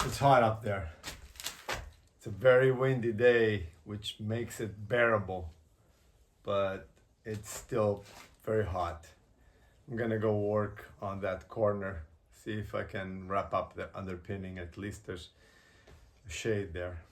It's hot up there. It's a very windy day, which makes it bearable, but it's still very hot. I'm gonna go work on that corner, see if I can wrap up the underpinning. At least there's shade there.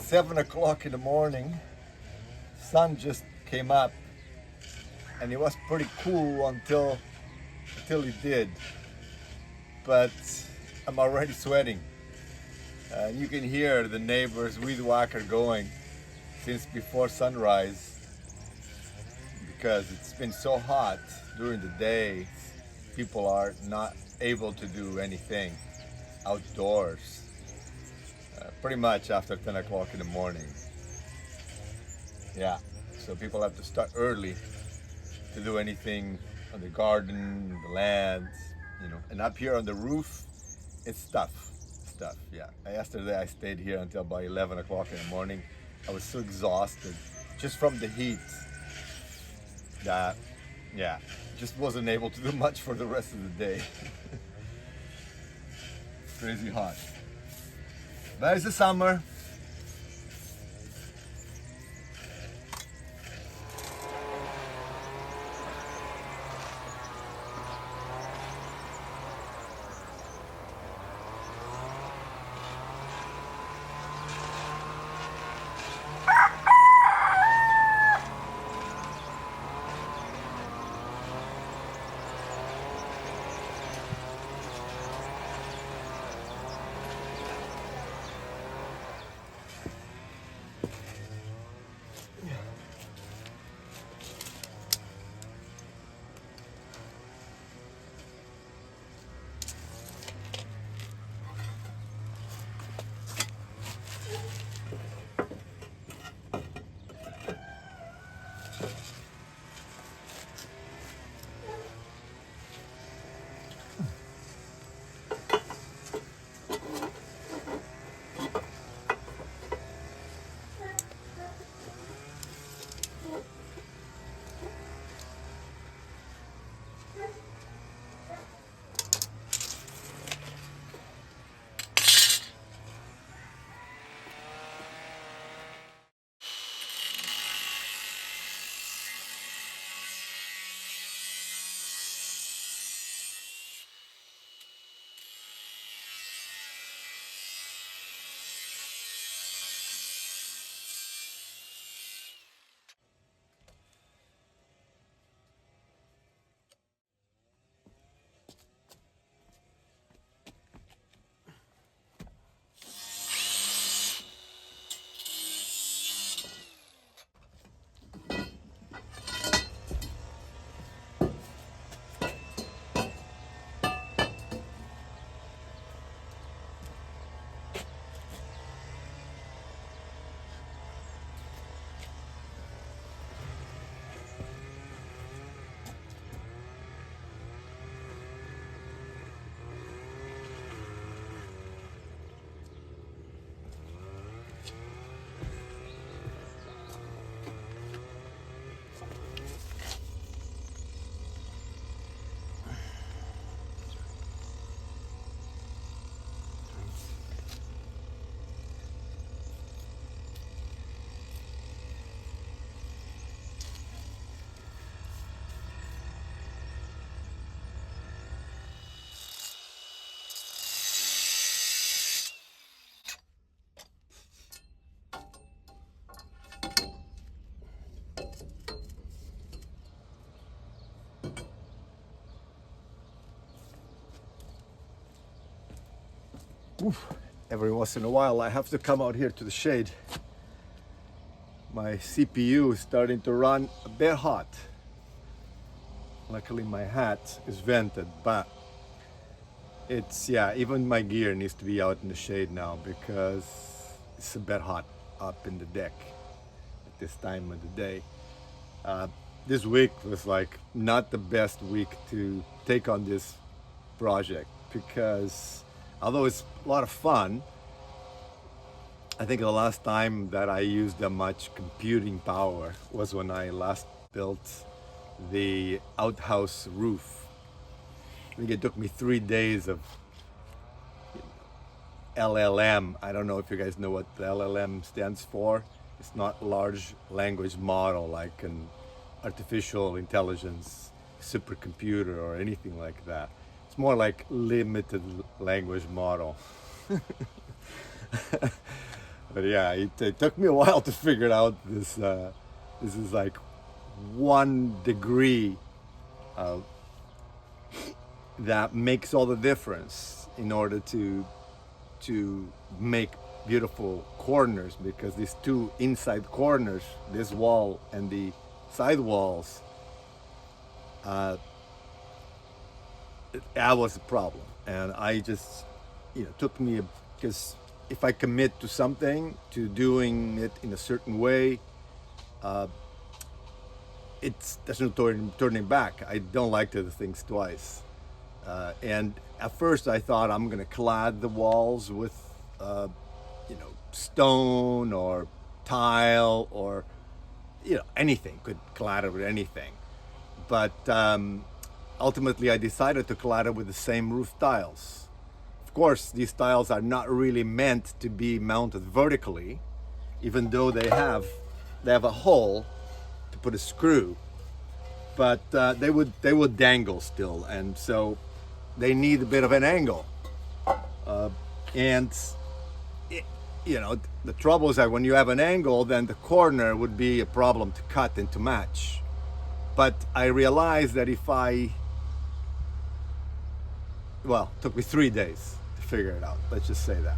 7 o'clock in the morning. Sun just came up and it was pretty cool until it did. But I'm already sweating. You can hear the neighbors weed whacker going since before sunrise, because it's been so hot during the day. People are not able to do anything outdoors pretty much after 10 o'clock in the morning. Yeah, so people have to start early to do anything on the garden, the land, you know. And up here on the roof, it's stuff. Yeah, yesterday I stayed here until about 11 o'clock in the morning. I was so exhausted just from the heat that, yeah, just wasn't able to do much for the rest of the day. Crazy hot. But it's the summer. Oof. Every once in a while I have to come out here to the shade. My CPU is starting to run a bit hot. Luckily my hat is vented, but it's, yeah, even my gear needs to be out in the shade now because it's a bit hot up in the deck at this time of the day. This week was like not the best week to take on this project because although it's a lot of fun, I think the last time that I used that much computing power was when I last built the outhouse roof. I think it took me 3 days of LLM. I don't know if you guys know what the LLM stands for. It's not large language model like an artificial intelligence supercomputer or anything like that. It's more like limited language model. But yeah, it took me a while to figure out this. This is like 1 degree that makes all the difference in order to make beautiful corners, because these two inside corners, this wall and the side walls, that was a problem. And I just, took me, because if I commit to something, to doing it in a certain way, there's no turning back. I don't like to do things twice. And at first I thought I'm gonna clad the walls with, stone or tile or, anything. Could clad it with anything. But ultimately I decided to clad it with the same roof tiles. Of course, these tiles are not really meant to be mounted vertically, even though they have a hole to put a screw, but they would dangle still, and so they need a bit of an angle. And the trouble is that when you have an angle, then the corner would be a problem to cut and to match. But I realized that it took me 3 days to figure it out. Let's just say that.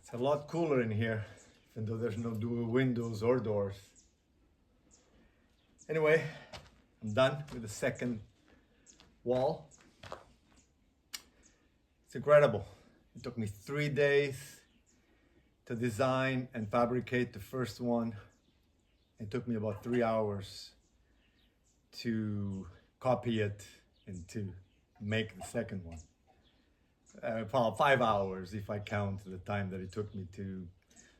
It's a lot cooler in here, even though there's no dual windows or doors. Anyway, I'm done with the second wall. It's incredible. It took me 3 days to design and fabricate the first one. It took me about 3 hours to copy it and to make the second one. About 5 hours if I count the time that it took me to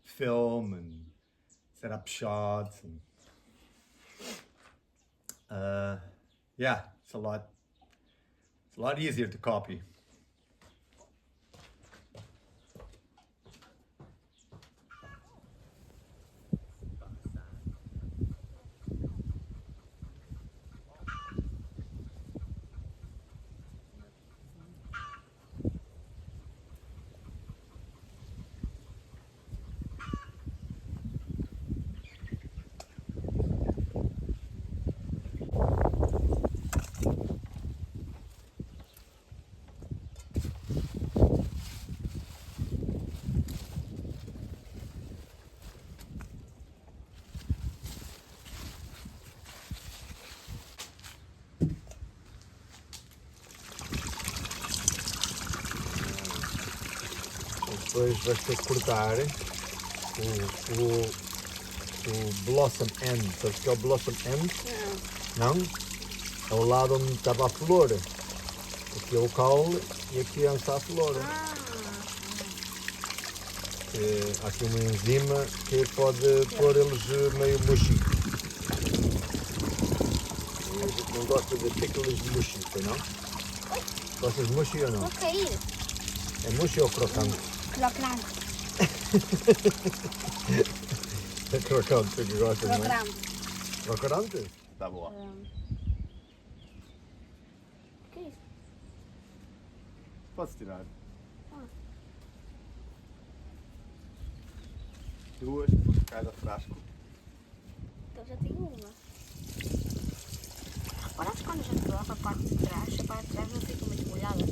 film and set up shots. And yeah, it's a lot easier to copy. Depois vais ter que cortar o blossom end. Sabes o que é o blossom end? Não. Não? ao lado onde estava a flor. Aqui é o caule e aqui é onde está a flor. Há aqui uma enzima que pode pôr eles meio mushy. A gente não gosta de pickles de mushy, não? Gostas de mushy ou não? Vou cair. É mushy ou crocante? Crocante. É crocante que gostas, não é? Crocante. Crocante? Tá boa. O que é isso? Podes tirar. Ah. Duas por cada frasco. Então já tenho uma. Reparaste quando a gente coloca a parte de trás não fica muito molhada?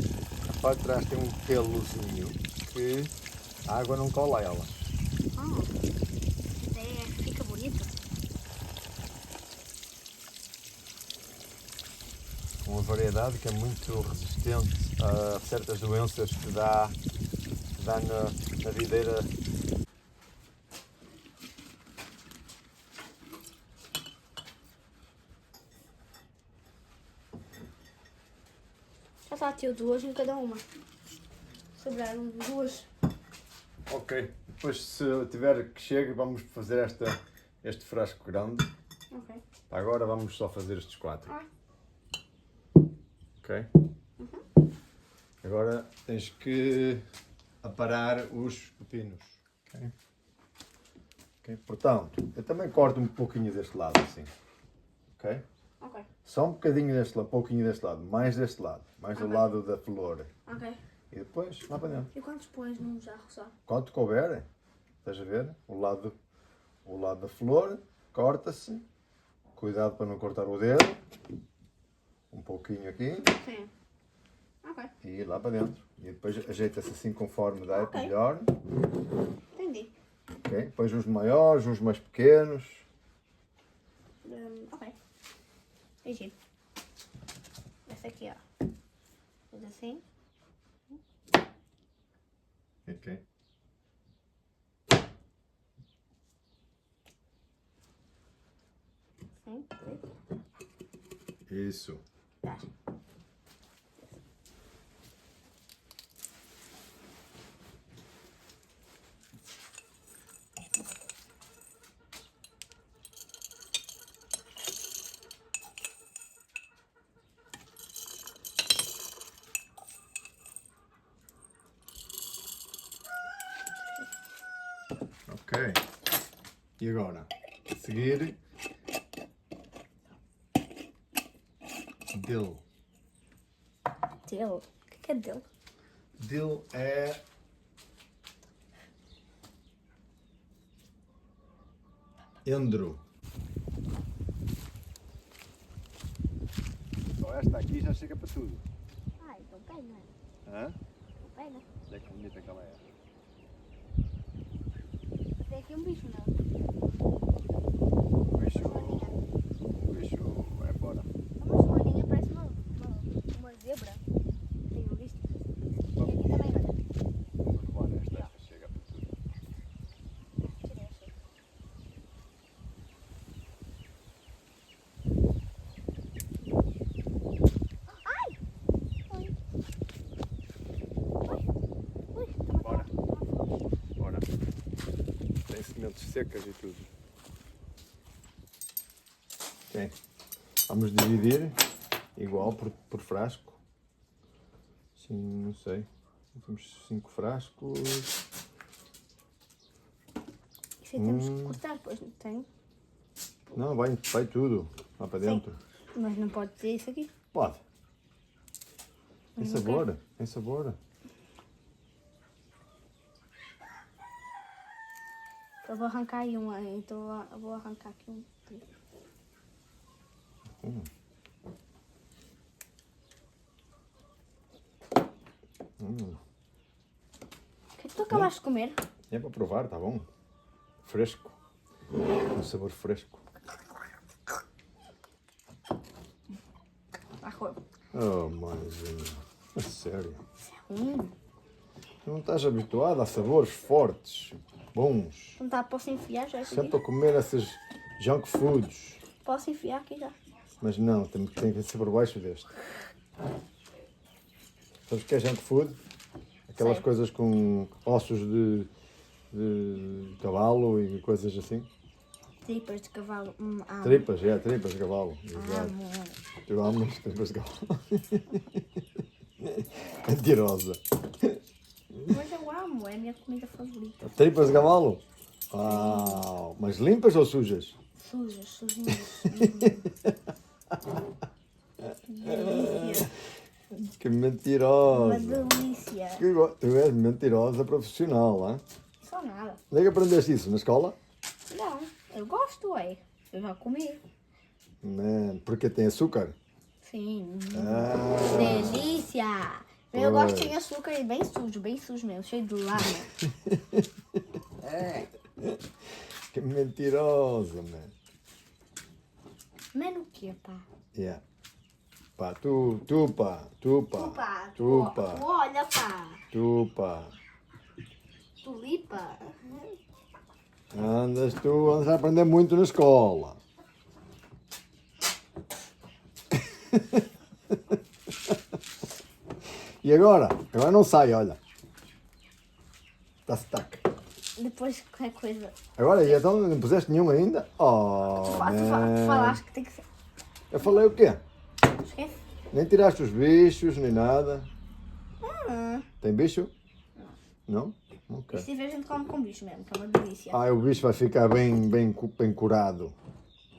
A parte de trás tem um pelozinho que a água não cola a ela. Fica bonito. Uma variedade que é muito resistente a certas doenças que dá na videira. Já está, tio, duas em cada uma. Sobraram duas. Ok, depois se tiver que chegue vamos fazer este frasco grande. Ok. Agora vamos só fazer estes 4. Ok? Agora tens que aparar os pepinos. Ok? Ok? Portanto, eu também corto um pouquinho deste lado assim. Ok? Ok. Só um bocadinho deste lado, um pouquinho deste lado, mais deste lado, mais do lado da flor. Ok. E depois lá para dentro. E quantos pões num jarro só? Quanto couber, estás a ver? O lado da flor, corta-se. Cuidado para não cortar o dedo. Um pouquinho aqui. Sim. Ok. E lá para dentro. E depois ajeita-se assim conforme dá Ok. melhor. Entendi. Ok? Depois uns maiores, uns mais pequenos. Ok. É giro. Essa aqui, ó. Faz assim. Ok. Assim. Isso. Tá. Ok. E agora? A seguir. Dill. Dill. O que é dill? Dill é. Endro. Só esta aqui já chega para tudo. Ai, então pega. Hã? Então pega. Olha que bonita que ela é. Tem aqui um bicho, não? O bicho vai embora. É uma joaninha, parece uma zebra. Tenho visto. E aqui também, olha. Vou levar esta chega para tudo. Tirei, achei. Ai! Oi. Ui, tá Bora. Bora. Tem sementes secas e tudo. Ok. Vamos dividir igual por frasco. Sim, não sei. Temos 5 frascos. Isso aí temos que cortar, pois não tem? Não, vai tudo lá para dentro. Mas não pode ter isso aqui. Pode. Tem Mas não sabor, tem sabor. Eu vou arrancar aí um, então eu vou arrancar aqui um. O que é que tu acabaste de comer? É para provar, tá bom? Fresco. Um sabor fresco. Oh, mãezinha. A sério. Não estás habituado a sabores fortes, bons. Não tá, posso enfiar já aqui? Sempre a comer esses junk foods. Posso enfiar aqui já? Mas não, tem que ser por baixo deste. Sabes o que é junk food? Aquelas Sei. coisas com ossos de cavalo e coisas assim. Tripas de cavalo. Tripas de cavalo. Exato. Amo. Tu amas tripas de cavalo. Mentirosa. Mas eu amo, é a minha comida favorita. Tripas de cavalo? Uau! Mas limpas ou sujas? Sujas, sujinhas. Delícia. Que Uma mentirosa. delícia. Tu és mentirosa profissional, hein? Só nada. Onde é que aprendeste isso? Na escola? Não, eu gosto, é. Eu já comi. Não, porque tem açúcar. Sim. Ah, Delícia. Eu gosto pois. de açúcar e bem sujo mesmo, cheio de lama. Que mentirosa, man. Mas no que, pá? Yeah. Pá, tu, pá. Olha, pá. Tu, pá. Tulipa. Andas a aprender muito na escola. E agora? Agora não sai, olha. Está stuck. Depois qualquer coisa. Agora, e então não puseste nenhum ainda? Oh, Tu man. falaste que tem que ser. Eu falei o quê? Esquece. Nem tiraste os bichos, nem nada. Hum. Tem bicho? Não? E Ok. se tiver, a gente come com bicho mesmo, que é uma delícia. Ah, o bicho vai ficar bem curado,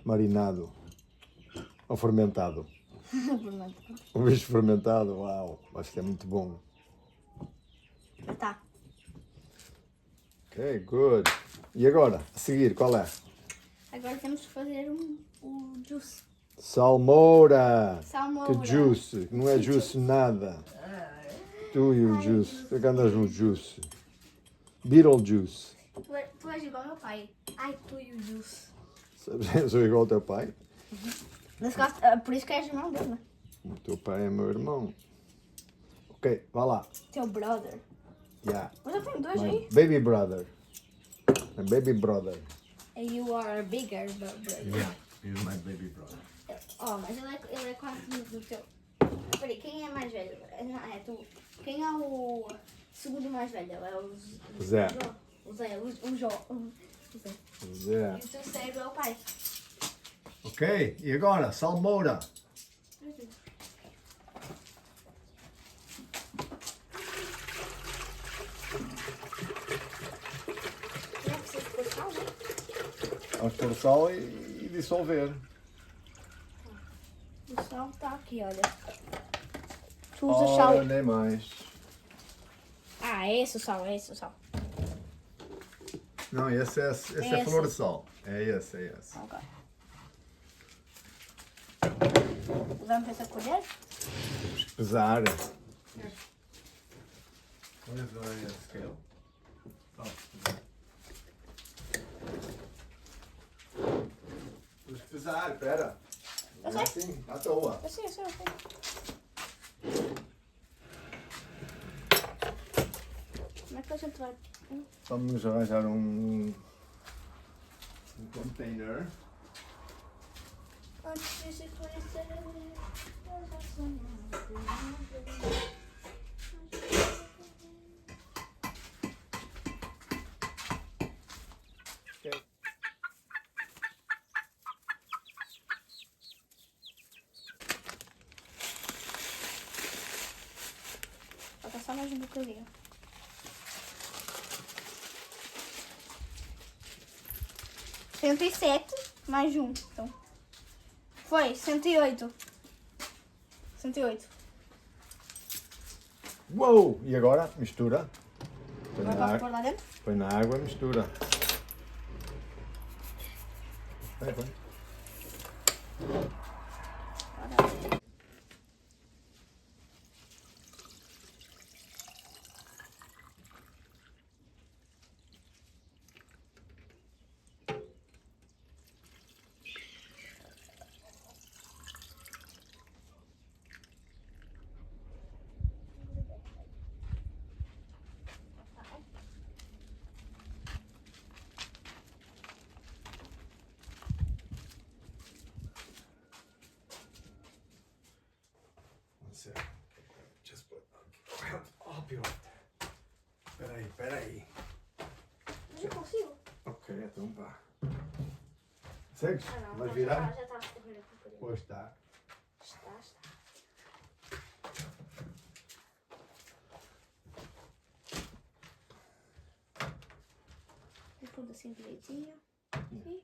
marinado ou fermentado. O bicho fermentado, uau, vai ficar muito bom. Tá. Ok, good. E agora, a seguir, qual é? Agora temos que fazer o juice. Salmoura. Salmoura. Que juice, não é juice nada. Tu e o juice, tu que andas no juice. Beetlejuice. Tu és igual ao meu pai. Ai, tu e o juice. Sabes, sou igual ao teu pai? Por isso que és irmão dele, né? O teu pai é meu irmão. Ok, vá lá. Teu brother. Yeah. Mas eu tenho dois My aí. baby brother. My baby brother. And you are bigger brother. He's my baby brother. Oh, mas ele é quase do teu. Peraí, quem é mais velho? É tu. Quem é o segundo mais velho? É o Zé. O Zé, o Jó. O Zé. Zé. E o terceiro é o pai. Ok, e agora? Salmoura. Não precisa pôr sal, né? Vamos pôr sal e dissolver. O sal tá aqui, olha. Tu usa sal. Nem mais. Ah, é esse o sal, é esse o sal. Não, esse é Esse. flor de sal. É esse. Ok. Usamos essa colher? Temos que pesar. Where's the scale? Temos que pesar, espera. Eu Não é sei. assim, à toa. Eu sei. Como é que a gente vai? Vamos arranjar um container. Antes de se conhecer, eu já Ok. Falta só mais um bocadinho. Cento e sete mais um. Então. Foi, 108. 108. Uou! E agora? Mistura. Põe Agora na, posso pôr lá dentro? põe na água, mistura. Põe. pior. Peraí. Não consigo. Ok, então vá. Segues? Ah, não. Vais Já virar? está a escorrer aqui por aí. Pois está. Está. Eu pôr assim direitinho. Okay.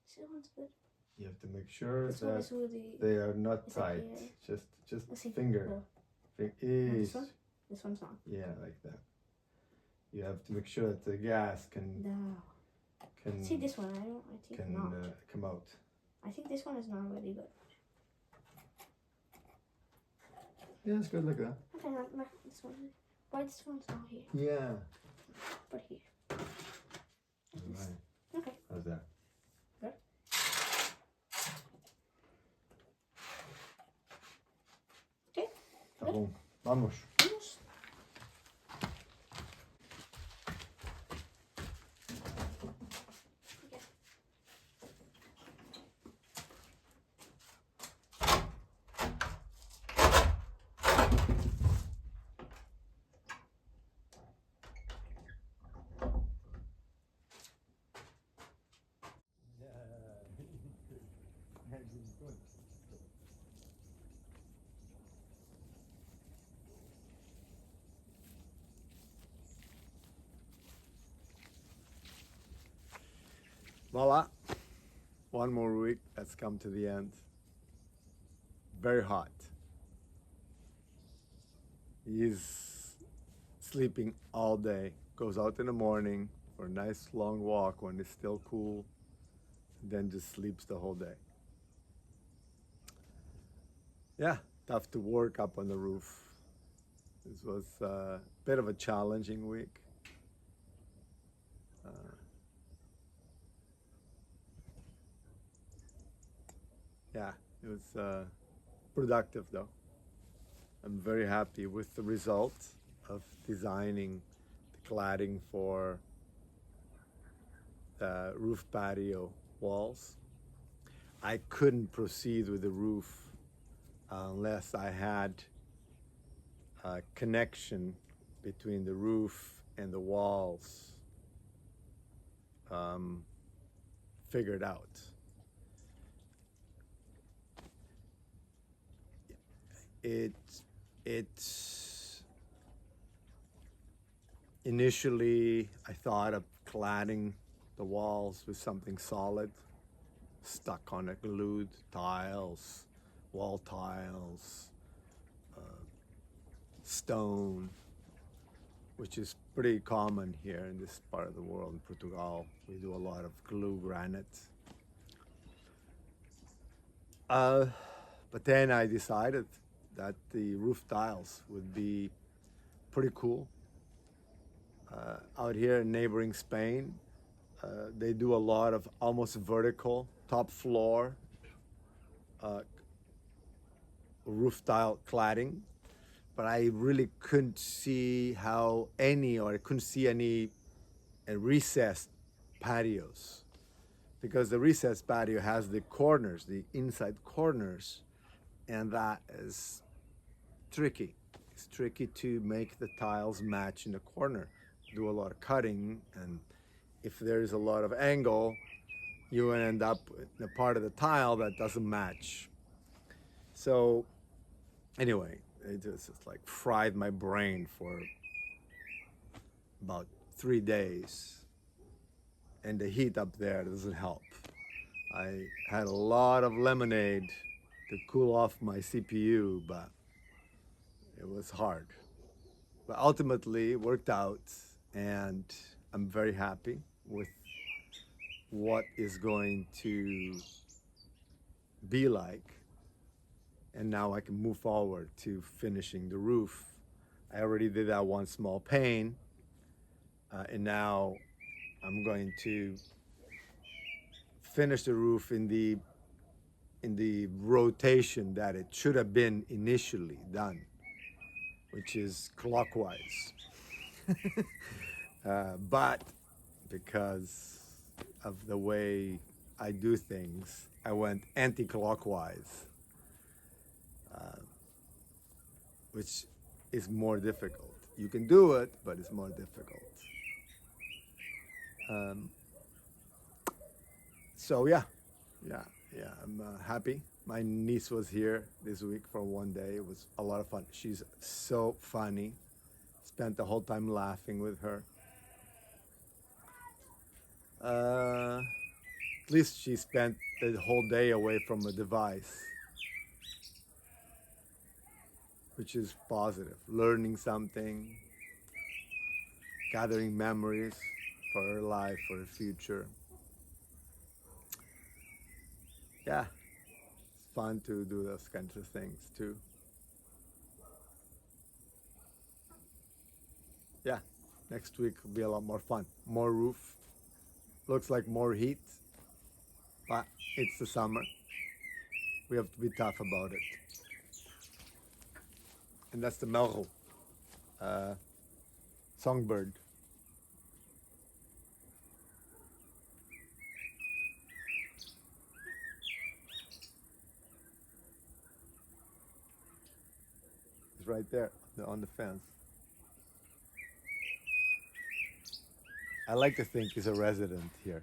This one's good. You have to make sure This one that is really... they are not Is it tight. here? Just Let's see. finger. Oh. Is. This one? This one's on. Yeah, like that. You have to make sure that the gas can No. See this one? I think not. come out. I think this one is not really good. Yeah, it's good like that. Okay, no, this one. Why this one's not here? Yeah. But here. Right. Okay. How's that? Good. Okay. Tá bom. Vamos. Vamos. Voila. One more week. Let's come to the end. Very hot. He's sleeping all day. Goes out in the morning for a nice long walk when it's still cool. Then just sleeps the whole day. Yeah, tough to work up on the roof. This was a bit of a challenging week. Yeah, it was productive though. I'm very happy with the result of designing the cladding for the roof patio walls. I couldn't proceed with the roof unless I had a connection between the roof and the walls figured out. It's initially I thought of cladding the walls with something solid, stuck on it, glued tiles, wall tiles, stone, which is pretty common here in this part of the world. In Portugal, we do a lot of glue granite. But then I decided that the roof tiles would be pretty cool. Out here in neighboring Spain, they do a lot of almost vertical top floor roof tile cladding, but I really couldn't see any recessed patios, because the recessed patio has the corners, the inside corners, and that is tricky. It's tricky to make the tiles match in the corner. Do a lot of cutting, and if there's a lot of angle, you will end up in a part of the tile that doesn't match. So anyway, it just like fried my brain for about 3 days, and the heat up there doesn't help. I had a lot of lemonade to cool off my CPU, but it was hard. But ultimately it worked out, and I'm very happy with what is going to be like. And now I can move forward to finishing the roof. I already did that one small pane, and now I'm going to finish the roof in the rotation that it should have been initially done, which is clockwise. But because of the way I do things, I went anti-clockwise, which is more difficult. You can do it, but it's more difficult. So yeah, I'm happy. My niece was here this week for one day. It was a lot of fun. She's so funny. Spent the whole time laughing with her. At least she spent the whole day away from a device, which is positive. Learning something, gathering memories for her life, for her future. Yeah, it's fun to do those kinds of things too. Yeah, next week will be a lot more fun. More roof. Looks like more heat, but it's the summer. We have to be tough about it. And that's the melro, songbird. It's right there on the fence. I like to think he's a resident here.